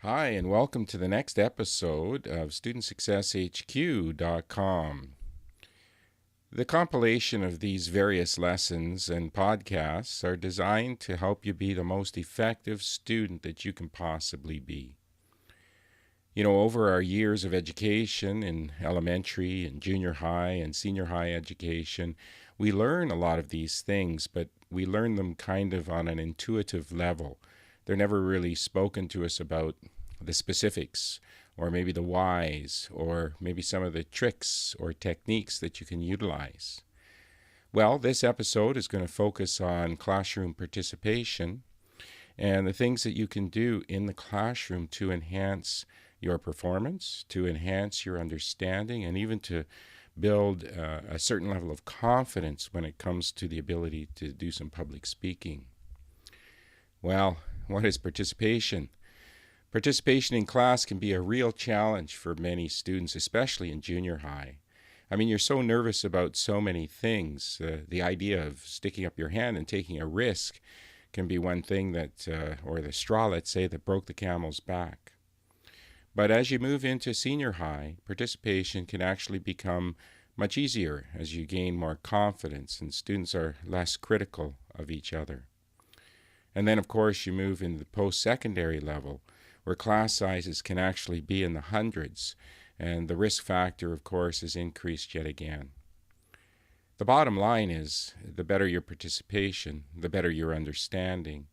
Hi, and welcome to the next episode of StudentSuccessHQ.com. The compilation of these various lessons and podcasts are designed to help you be the most effective student that you can possibly be. Over our years of education in elementary and junior high and senior high education, we learn a lot of these things, but we learn them kind of on an intuitive level. They're never really spoken to us about the specifics, or maybe the whys, or maybe some of the tricks or techniques that you can utilize. Well, this episode is going to focus on classroom participation and the things that you can do in the classroom to enhance your performance, to enhance your understanding, and even to build a certain level of confidence when it comes to the ability to do some public speaking. Well, what is participation? Participation in class can be a real challenge for many students, especially in junior high. I mean, you're so nervous about so many things. The idea of sticking up your hand and taking a risk can be one thing that, or the straw, let's say, that broke the camel's back. But as you move into senior high, participation can actually become much easier as you gain more confidence and students are less critical of each other. And then, of course, you move into the post-secondary level, where class sizes can actually be in the hundreds, and the risk factor, of course, is increased yet again. The bottom line is, the better your participation, the better your understanding,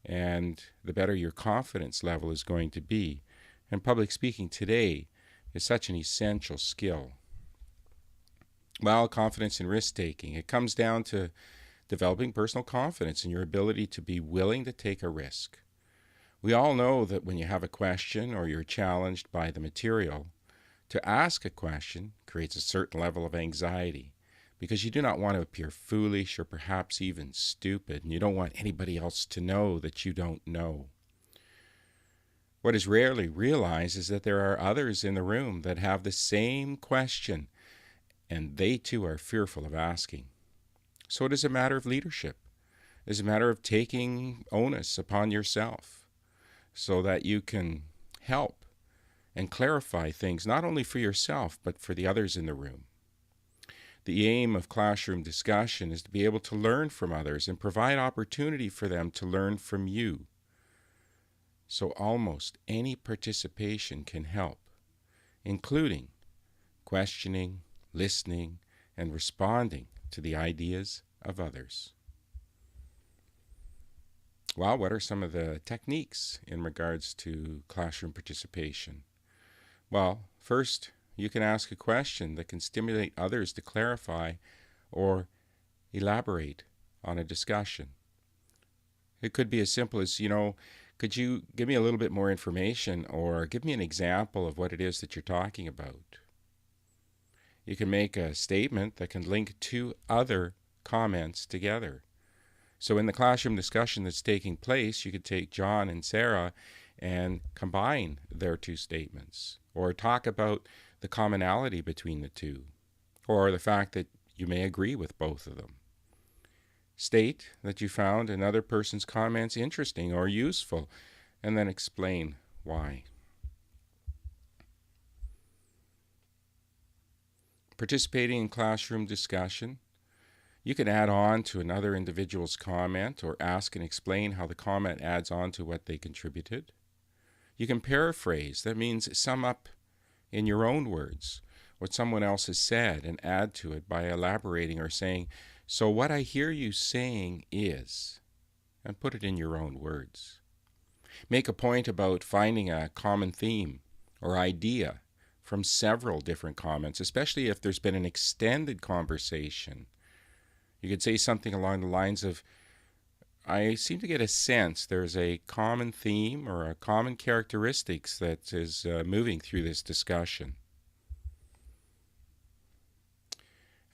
and the better your confidence level is going to be. And public speaking today is such an essential skill. Well, confidence and risk-taking. It comes down to developing personal confidence in your ability to be willing to take a risk. We all know that when you have a question or you're challenged by the material, to ask a question creates a certain level of anxiety because you do not want to appear foolish or perhaps even stupid, and you don't want anybody else to know that you don't know. What is rarely realized is that there are others in the room that have the same question, and they too are fearful of asking. So it is a matter of leadership. It is a matter of taking onus upon yourself so that you can help and clarify things not only for yourself but for the others in the room. The aim of classroom discussion is to be able to learn from others and provide opportunity for them to learn from you. So almost any participation can help, including questioning, listening, and responding to the ideas of others. Well, what are some of the techniques in regards to classroom participation? Well, first, you can ask a question that can stimulate others to clarify or elaborate on a discussion. It could be as simple as, could you give me a little bit more information or give me an example of what it is that you're talking about? You can make a statement that can link two other comments together. So in the classroom discussion that's taking place, you could take John and Sarah and combine their two statements, or talk about the commonality between the two, or the fact that you may agree with both of them. State that you found another person's comments interesting or useful, and then explain why. Participating in classroom discussion, you can add on to another individual's comment or ask and explain how the comment adds on to what they contributed. You can paraphrase. That means sum up in your own words what someone else has said and add to it by elaborating or saying, so what I hear you saying is, and put it in your own words. Make a point about finding a common theme or idea from several different comments, especially if there's been an extended conversation. You could say something along the lines of, I seem to get a sense there's a common theme or a common characteristics that is moving through this discussion.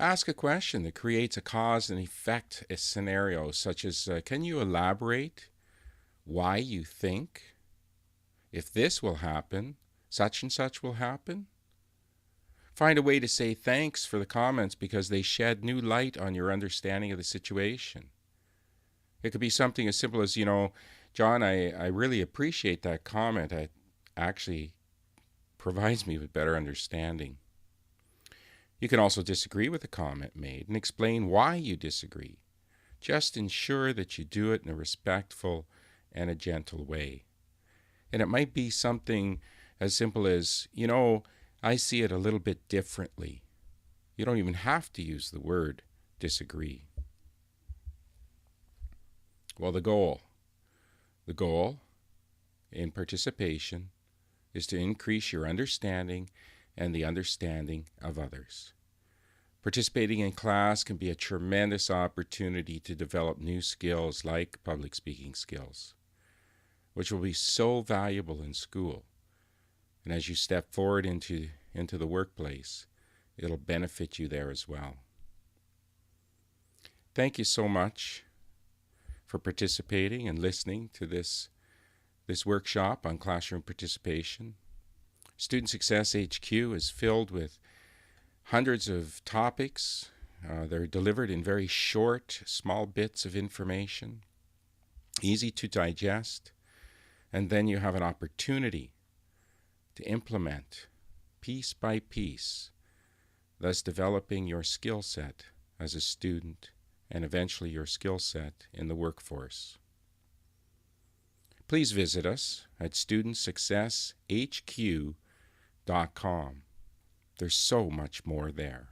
Ask a question that creates a cause and effect scenario, such as, can you elaborate why you think if this will happen, such and such will happen? Find a way to say thanks for the comments because they shed new light on your understanding of the situation. It could be something as simple as, John, I really appreciate that comment. actually provides me with better understanding. You can also disagree with the comment made and explain why you disagree. Just ensure that you do it in a respectful and a gentle way. And it might be something as simple as, I see it a little bit differently. You don't even have to use the word disagree. Well, the goal in participation is to increase your understanding and the understanding of others. Participating in class can be a tremendous opportunity to develop new skills like public speaking skills, which will be so valuable in school. And as you step forward into the workplace, it'll benefit you there as well. Thank you so much for participating and listening to this workshop on classroom participation. Student Success HQ is filled with hundreds of topics. They're delivered in very short, small bits of information, easy to digest, and then you have an opportunity to implement piece by piece, thus developing your skill set as a student and eventually your skill set in the workforce. Please visit us at studentsuccesshq.com. There's so much more there.